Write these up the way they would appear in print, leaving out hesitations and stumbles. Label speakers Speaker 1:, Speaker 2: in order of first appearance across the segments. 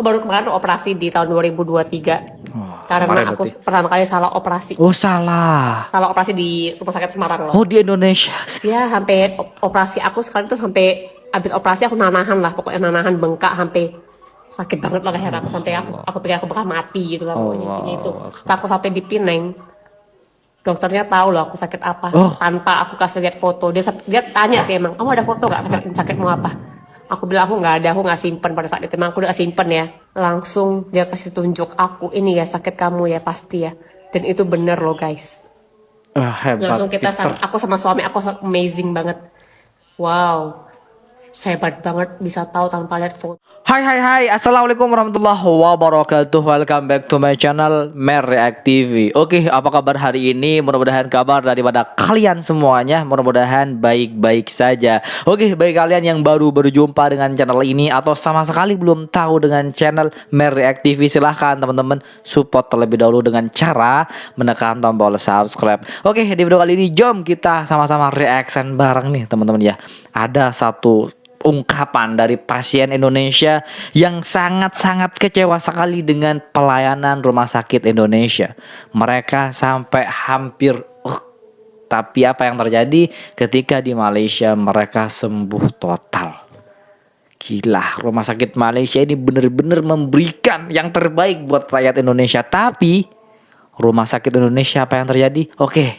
Speaker 1: Aku baru kemarin operasi di tahun 2023. Karena aku pertama kali salah operasi.
Speaker 2: Oh, salah
Speaker 1: operasi di rumah sakit Semarang loh.
Speaker 2: Oh, di Indonesia.
Speaker 1: Ya, sampai operasi aku sekali tuh sampai habis operasi aku nanahan lah, pokoknya nanahan bengkak sampai sakit banget lah leher aku, sampai aku pikir aku bakal mati gitu lah pokoknya intinya itu. Aku sampai di Pineng. Dokternya tahu loh aku sakit apa, tanpa aku kasih lihat foto. Dia tanya sih, emang kamu ada foto nggak sakitmu apa? Aku bilang aku nggak ada, aku nggak simpen pada saat itu. Emang aku udah simpen ya. Langsung dia kasih tunjuk aku, ini ya sakit kamu ya pasti ya. Dan itu bener loh guys.
Speaker 2: Hebat.
Speaker 1: Langsung aku sama suami aku amazing banget. Wow, hebat banget bisa tahu tanpa lihat foto.
Speaker 2: Hai, assalamualaikum warahmatullahi wabarakatuh. Welcome back to my channel Mer React TV. Oke, apa kabar hari ini? Mudah-mudahan kabar daripada kalian semuanya mudah-mudahan baik-baik saja. Oke, bagi kalian yang baru berjumpa dengan channel ini atau sama sekali belum tahu dengan channel Mer React TV, silahkan teman-teman support terlebih dahulu dengan cara menekan tombol subscribe. Oke, di video kali ini jom kita sama-sama reaction bareng nih teman-teman ya. Ada satu ungkapan dari pasien Indonesia yang sangat-sangat kecewa sekali dengan pelayanan rumah sakit Indonesia. Mereka sampai hampir tapi apa yang terjadi ketika di Malaysia mereka sembuh total. Gila, rumah sakit Malaysia ini benar-benar memberikan yang terbaik buat rakyat Indonesia. Tapi rumah sakit Indonesia apa yang terjadi? Oke,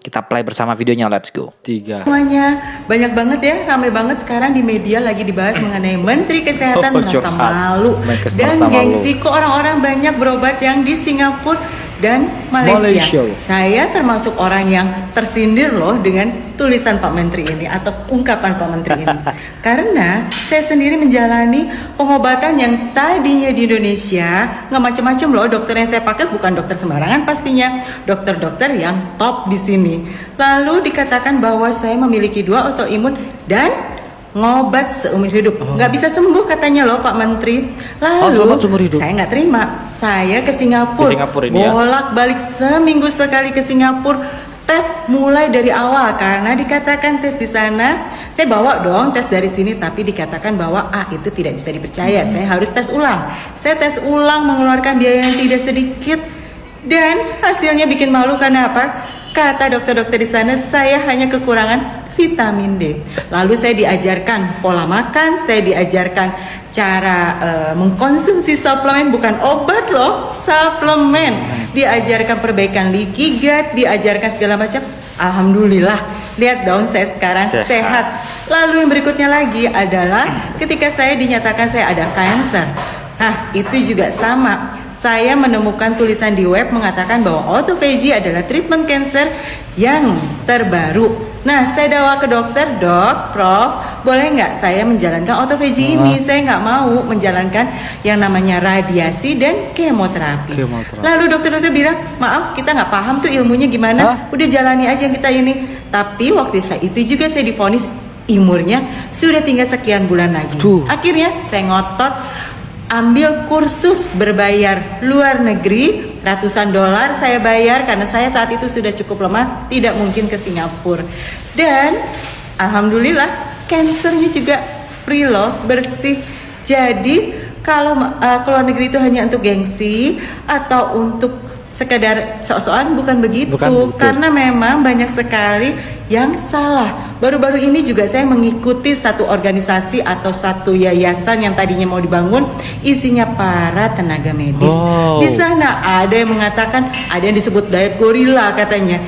Speaker 2: kita play bersama videonya, let's go. 3.
Speaker 3: Semuanya banyak banget ya, ramai banget sekarang di media lagi dibahas mengenai Menteri Kesehatan merasa malu dan gengsi kok orang-orang banyak berobat yang di Singapura dan Malaysia. Saya termasuk orang yang tersindir loh dengan tulisan Pak Menteri ini atau ungkapan Pak Menteri ini. Karena saya sendiri menjalani pengobatan yang tadinya di Indonesia nggak macam-macam loh. Dokter yang saya pakai bukan dokter sembarangan pastinya, dokter-dokter yang top di sini. Lalu dikatakan bahwa saya memiliki 2 autoimun dan ngobat seumur hidup, nggak bisa sembuh katanya loh Pak Menteri. Lalu saya nggak terima, saya ke Singapura, bolak-balik seminggu sekali ke Singapura, tes mulai dari awal karena dikatakan tes di sana. Saya bawa dong tes dari sini, tapi dikatakan bahwa itu tidak bisa dipercaya. Saya harus tes ulang. Saya tes ulang mengeluarkan biaya yang tidak sedikit dan hasilnya bikin malu karena apa? Kata dokter-dokter di sana saya hanya kekurangan vitamin D. Lalu saya diajarkan pola makan, saya diajarkan cara mengkonsumsi suplemen, bukan obat loh, suplemen. Diajarkan perbaikan leaky gut, diajarkan segala macam. Alhamdulillah, lihat dong saya sekarang sehat. Lalu yang berikutnya lagi adalah ketika saya dinyatakan saya ada kanker. Nah, itu juga sama. Saya menemukan tulisan di web mengatakan bahwa autophagy adalah treatment cancer yang terbaru. Nah, saya bawa ke dokter, dok, prof, boleh nggak saya menjalankan autophagy ini? Saya nggak mau menjalankan yang namanya radiasi dan kemoterapi. Lalu dokter-dokter bilang, maaf kita nggak paham tuh ilmunya gimana, udah jalani aja yang kita ini. Tapi waktu itu juga saya divonis umurnya sudah tinggal sekian bulan lagi. Akhirnya saya ngotot ambil kursus berbayar luar negeri, ratusan dolar saya bayar karena saya saat itu sudah cukup lemah, tidak mungkin ke Singapura. Dan alhamdulillah kansernya juga free loh, bersih. Jadi kalau ke luar negeri itu hanya untuk gengsi atau untuk sekedar sok-sokan, bukan begitu. Karena memang banyak sekali yang salah. Baru-baru ini juga saya mengikuti satu organisasi atau satu yayasan yang tadinya mau dibangun, isinya para tenaga medis. Di sana ada yang mengatakan, ada yang disebut diet gorila katanya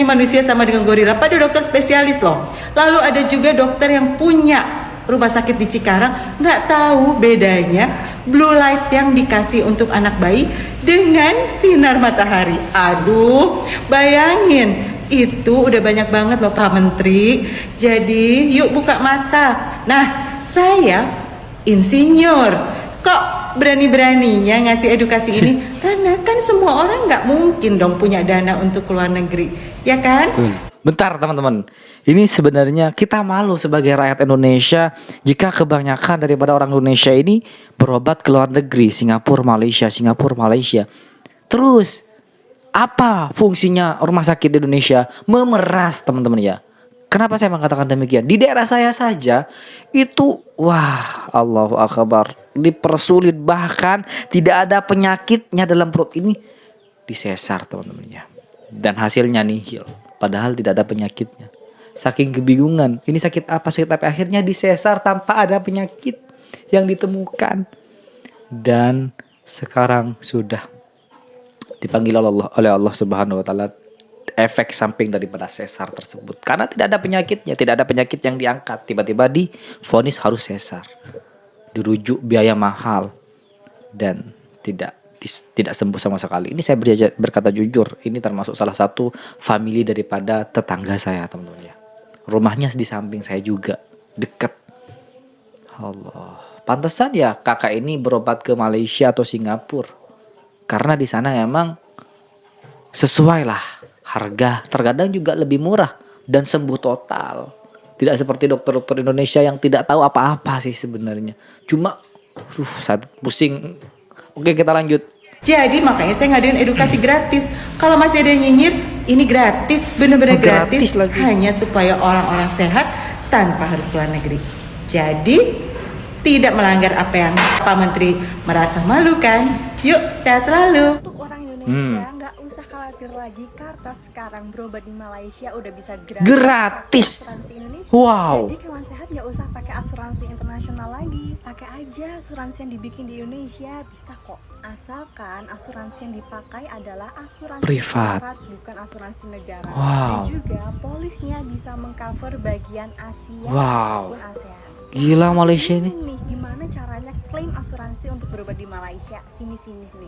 Speaker 3: manusia sama dengan gorila, pada dokter spesialis loh. Lalu ada juga dokter yang punya rumah sakit di Cikarang, nggak tahu bedanya blue light yang dikasih untuk anak bayi dengan sinar matahari. Aduh, bayangin, itu udah banyak banget loh Pak Menteri. Jadi yuk buka mata. Nah, saya insinyur, kok berani-beraninya ngasih edukasi ini? Karena kan semua orang nggak mungkin dong punya dana untuk keluar negeri, ya kan?
Speaker 2: Bentar teman-teman, ini sebenarnya kita malu sebagai rakyat Indonesia jika kebanyakan daripada orang Indonesia ini berobat ke luar negeri, Singapura, Malaysia. Terus apa fungsinya rumah sakit di Indonesia? Memeras teman-teman ya. Kenapa saya mengatakan demikian? Di daerah saya saja itu, wah, Allahu Akbar, dipersulit, bahkan tidak ada penyakitnya dalam perut ini, disesar teman-teman ya. Dan hasilnya nihil, padahal tidak ada penyakitnya. Saking kebingungan, ini sakit apa, akhirnya disesar tanpa ada penyakit yang ditemukan. Dan sekarang sudah dipanggil oleh Allah Subhanahu wa taala efek samping daripada sesar tersebut. Karena tidak ada penyakitnya, tidak ada penyakit yang diangkat, tiba-tiba divonis harus sesar. Dirujuk biaya mahal dan tidak sembuh sama sekali. Ini saya berkata jujur, ini termasuk salah satu family daripada tetangga saya, teman-teman ya. Rumahnya di samping saya juga, dekat. Allah, pantesan ya kakak ini berobat ke Malaysia atau Singapura. Karena di sana emang sesuai lah harga, terkadang juga lebih murah dan sembuh total. Tidak seperti dokter-dokter Indonesia yang tidak tahu apa-apa sih sebenarnya. Cuma saat pusing. Oke, kita lanjut.
Speaker 3: Jadi makanya saya ngadain edukasi gratis. Kalau masih ada yang nyinyir, ini gratis, bener-bener gratis
Speaker 2: lagi.
Speaker 3: hanya supaya orang-orang sehat tanpa harus keluar negeri. Jadi tidak melanggar apa yang Pak Menteri merasa malu kan? Yuk, sehat selalu.
Speaker 4: Untuk orang Indonesia nggak usah khawatir lagi karena sekarang berobat di Malaysia udah bisa gratis.
Speaker 2: Gratis.
Speaker 4: Pakai asuransi Indonesia.
Speaker 2: Wow.
Speaker 4: Jadi hewan sehat nggak usah pakai asuransi internasional lagi. Pakai aja asuransi yang dibikin di Indonesia, bisa kok. Asalkan asuransi yang dipakai adalah asuransi
Speaker 2: Privat.
Speaker 4: bukan asuransi negara.
Speaker 2: Wow.
Speaker 4: Dan juga polisnya bisa mengcover bagian Asia
Speaker 2: Wow.
Speaker 4: ataupun ASEAN.
Speaker 2: Gila Malaysia ini.
Speaker 4: Nih, gimana caranya klaim asuransi untuk berobat di Malaysia? Sini,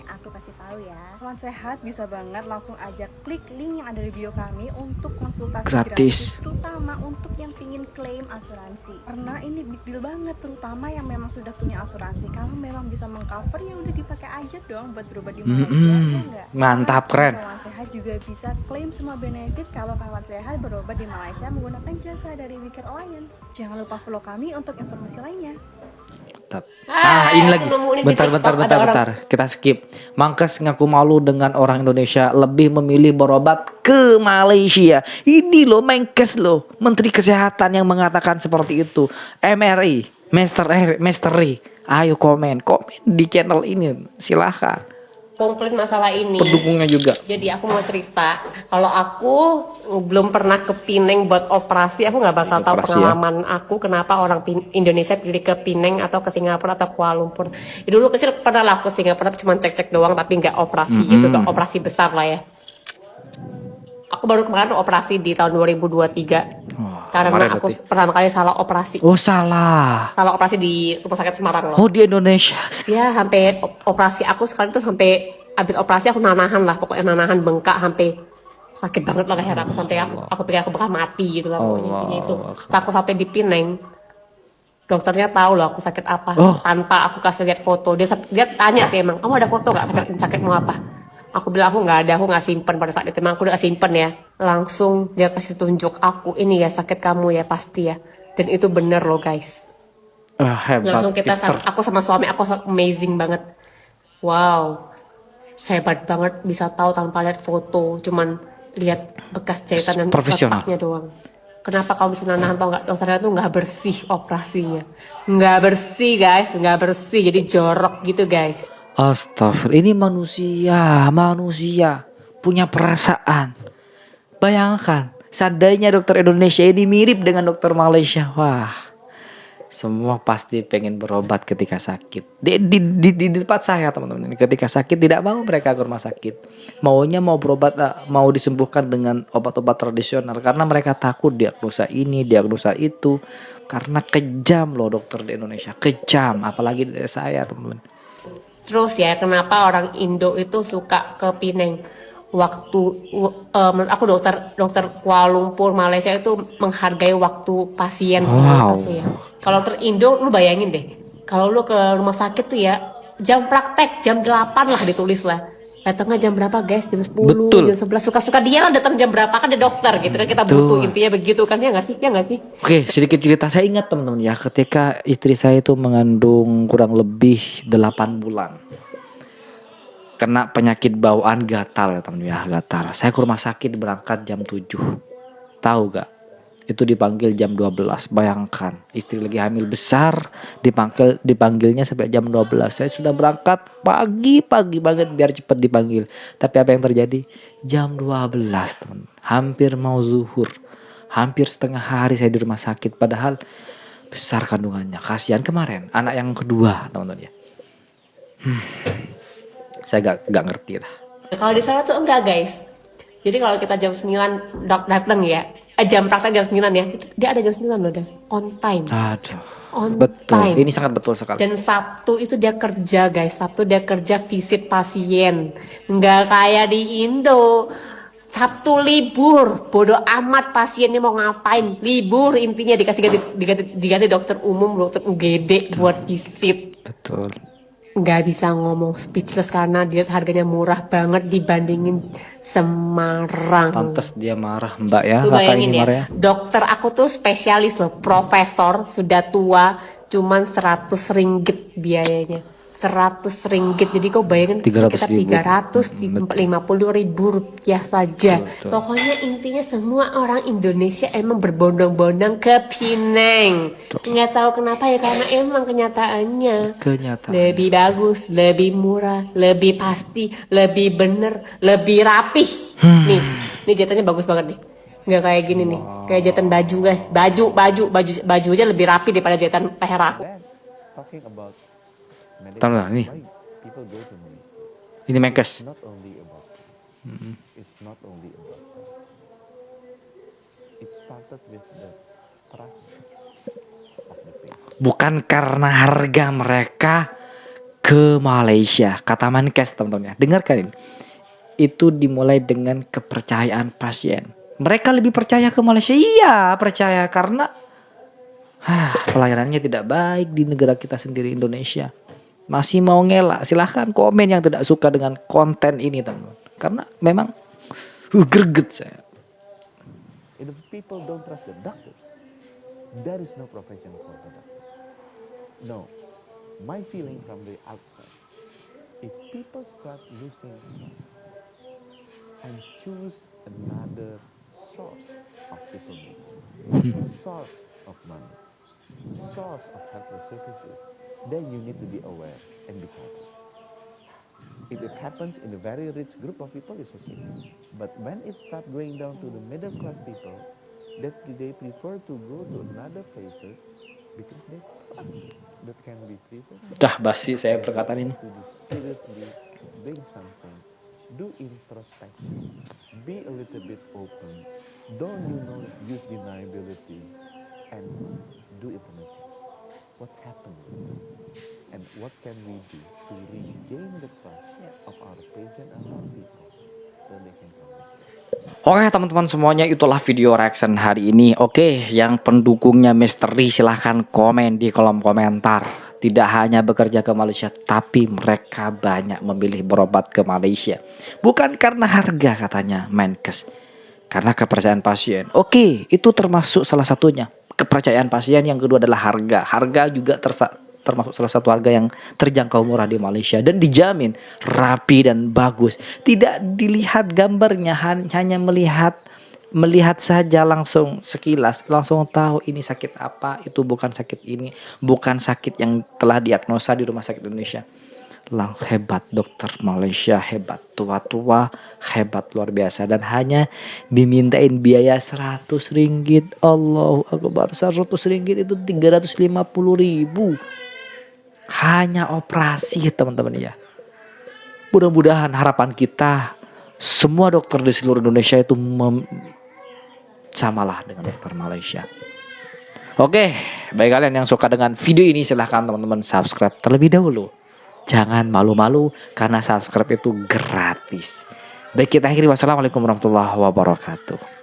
Speaker 4: aku kasih tahu ya. Hewan sehat bisa banget langsung aja klik link yang ada di bio kami untuk konsultasi
Speaker 2: Gratis.
Speaker 4: terutama untuk yang pingin klaim asuransi. Karena ini big deal banget, terutama yang memang sudah punya asuransi. Kalau memang bisa mengcover ya udah dipakai aja dong buat berobat di Malaysia, ya enggak?
Speaker 2: Mantap, keren.
Speaker 4: Kawan sehat juga bisa klaim semua benefit kalau kawan sehat berobat di Malaysia menggunakan jasa dari Wicked Alliance. Jangan lupa follow kami untuk informasi lainnya.
Speaker 2: Ini lagi.
Speaker 1: aku nemu ini di
Speaker 2: Bentar.
Speaker 1: TikTok, ada orang-
Speaker 2: Kita skip. Mangkes ngaku malu dengan orang Indonesia lebih memilih berobat ke Malaysia. Ini loh Menkes loh, Menteri Kesehatan yang mengatakan seperti itu. MRI, Master Ri. Ayo komen di channel ini. Silahkan.
Speaker 1: komplain masalah ini.
Speaker 2: Pendukungnya juga.
Speaker 1: Jadi aku mau cerita, kalau aku belum pernah ke Pineng buat operasi, aku nggak bakal tahu
Speaker 2: Operasi, ya?
Speaker 1: pengalaman aku kenapa orang Indonesia pilih ke Pineng atau ke Singapura atau Kuala Lumpur. Ya, dulu kecil pernah lah aku ke Singapura, tapi cuma cek-cek doang, tapi nggak operasi gitu, nggak operasi besar lah ya. Aku baru kemarin operasi di tahun 2023 karena
Speaker 2: kemarin
Speaker 1: aku
Speaker 2: berarti.
Speaker 1: pertama kali salah operasi.
Speaker 2: Oh salah.
Speaker 1: Salah operasi di Rumah Sakit Semarang loh.
Speaker 2: Oh di Indonesia.
Speaker 1: Ya sampai operasi aku sekali tuh sampai abis operasi aku nanahan lah, pokoknya nanahan bengkak sampai sakit banget lah leher aku, sampai aku pikir aku bakal mati gitu lah pokoknya intinya itu. Terus aku sampai di Pineng, dokternya tahu loh aku sakit apa tanpa aku kasih lihat foto. Dia tanya sih, emang kamu ada foto nggak sakit mau apa? Aku bilang aku nggak ada, aku nggak simpen pada saat itu, emang aku udah simpen ya. Langsung dia kasih tunjuk aku, ini ya sakit kamu ya pasti ya. Dan itu bener loh guys.
Speaker 2: Hebat.
Speaker 1: Langsung
Speaker 2: Mister.
Speaker 1: aku sama suami aku amazing banget. Wow, hebat banget bisa tahu tanpa lihat foto, cuman lihat bekas jahitan dan
Speaker 2: Profesional.
Speaker 1: letaknya doang. Kenapa kamu bisa nahan tau nggak? Dokternya tuh nggak bersih operasinya, nggak bersih guys, nggak bersih, jadi jorok gitu guys.
Speaker 2: Astagfirullah, ini manusia punya perasaan. Bayangkan, seandainya dokter Indonesia ini mirip dengan dokter Malaysia, wah, semua pasti pengen berobat ketika sakit. Di tempat saya teman-teman, ketika sakit tidak mau mereka ke rumah sakit, maunya mau berobat, mau disembuhkan dengan obat-obat tradisional karena mereka takut diagnosa ini, diagnosa itu, karena kejam loh dokter di Indonesia, kejam, apalagi dari saya teman-teman.
Speaker 1: Terus ya, kenapa orang Indo itu suka ke Pineng? Menurut aku dokter Kuala Lumpur Malaysia itu menghargai waktu pasien
Speaker 2: Wow.
Speaker 1: gitu ya. Kalau dokter Indo lu bayangin deh, kalau lu ke rumah sakit tuh ya jam praktek jam 8 lah ditulis lah. Datangnya jam berapa guys? Jam 10,
Speaker 2: Betul.
Speaker 1: jam 11, suka-suka dia lah datang jam berapa, kan dia dokter gitu kan, kita butuh intinya begitu kan, ya nggak sih? Ya nggak sih?
Speaker 2: Oke, sedikit cerita. Saya ingat teman-teman ya, ketika istri saya itu mengandung kurang lebih 8 bulan. Kena penyakit bawaan gatal ya teman-teman ya, gatal. Saya ke rumah sakit berangkat jam 7. Tahu gak? itu dipanggil jam 12. Bayangkan, istri lagi hamil besar, dipanggilnya sampai jam 12. Saya sudah berangkat pagi banget biar cepat dipanggil. Tapi apa yang terjadi? Jam 12, teman. Hampir mau zuhur. Hampir setengah hari saya di rumah sakit, padahal besar kandungannya. Kasihan kemarin, anak yang kedua, teman-teman ya. Saya gak ngerti lah.
Speaker 1: Kalau di sana tuh enggak guys. Jadi kalau kita jam 9 dok datang ya, jam praktek jam 9 ya, itu dia ada jam 9 loh, das. On time.
Speaker 2: Aduh.
Speaker 1: On
Speaker 2: Betul,
Speaker 1: time.
Speaker 2: ini sangat betul sekali.
Speaker 1: Dan Sabtu itu dia kerja guys, Sabtu dia kerja visit pasien. Nggak kayak di Indo. Sabtu libur, bodoh amat pasiennya mau ngapain, libur intinya diganti dokter umum, dokter UGD buat visit.
Speaker 2: Betul.
Speaker 1: Nggak bisa ngomong, speechless karena dia harganya murah banget dibandingin Semarang.
Speaker 2: Pantes dia marah Mbak ya.
Speaker 1: Lu
Speaker 2: Kakak
Speaker 1: bayangin
Speaker 2: ini
Speaker 1: ya,
Speaker 2: marah ya.
Speaker 1: dokter aku tuh spesialis loh, profesor, sudah tua, cuman 100 ringgit biayanya. 100 ringgit, jadi kau bayangin
Speaker 2: 300
Speaker 1: sekitar
Speaker 2: ribu.
Speaker 1: 350 ribu rupiah saja.
Speaker 2: Betul.
Speaker 1: Pokoknya intinya semua orang Indonesia emang berbondong-bondong ke Pineng. Nggak tahu kenapa ya, karena emang kenyataannya
Speaker 2: Kenyataan.
Speaker 1: lebih bagus, lebih murah, lebih pasti, lebih bener, lebih rapih. Nih jahitannya bagus banget nih. Nggak kayak gini nih, kayak jahitan baju guys. Baju aja lebih rapi daripada jahitan leher aku.
Speaker 5: Talking about medical,
Speaker 2: Tengah nih.
Speaker 5: why people go to Malaysia.
Speaker 2: Ini Menkes.
Speaker 5: It's not only about it's not only about it started with the trust of the patient.
Speaker 2: Bukan karena harga mereka ke Malaysia. Kata Menkes teman-teman ya. Dengarkan ini. Itu dimulai dengan kepercayaan pasien. Mereka lebih percaya ke Malaysia. Iya, percaya karena pelayanannya tidak baik di negara kita sendiri Indonesia. Masih mau ngelak, silahkan komen yang tidak suka dengan konten ini teman-teman. Karena memang greget saya.
Speaker 5: If people don't trust the doctors, there is no profession for the doctors. No, my feeling from the outside, if people start losing trust and choose another source of information, source of money, source of healthcare services, then you need to be aware and be careful. If it happens in a very rich group of people, it's okay. But when it starts going down to the middle class people, that they prefer to go to another places because they trust that can be treated.
Speaker 2: Dah basi saya perkataan ini.
Speaker 5: To do seriously bring something, do introspection, be a little bit open, don't use deniability, and do internal check. What happened with this? And what can we do to regain the trust of our patient and our people so they can come back?
Speaker 2: Oke teman-teman semuanya, itulah video reaction hari ini. Oke, yang pendukungnya misteri silahkan komen di kolom komentar. Tidak hanya bekerja ke Malaysia, tapi mereka banyak memilih berobat ke Malaysia. Bukan karena harga katanya Menkes, karena kepercayaan pasien. Oke, itu termasuk salah satunya. Kepercayaan pasien, yang kedua adalah harga. Harga juga termasuk salah satu harga yang terjangkau murah di Malaysia dan dijamin rapi dan bagus. Tidak dilihat gambarnya, hanya melihat saja langsung sekilas, langsung tahu ini sakit apa, itu bukan sakit ini, bukan sakit yang telah diagnosa di rumah sakit Indonesia. Hebat dokter Malaysia, hebat, tua-tua, hebat, luar biasa. Dan hanya dimintain biaya 100 ringgit. Allahu Akbar, 100 ringgit itu 350 ribu. Hanya operasi teman-teman ya. Mudah-mudahan harapan kita semua dokter di seluruh Indonesia itu samalah dengan dokter Malaysia. Oke, bagi kalian yang suka dengan video ini silahkan teman-teman subscribe terlebih dahulu. Jangan malu-malu karena subscribe itu gratis. Baik, kita akhiri. Wassalamualaikum warahmatullahi wabarakatuh.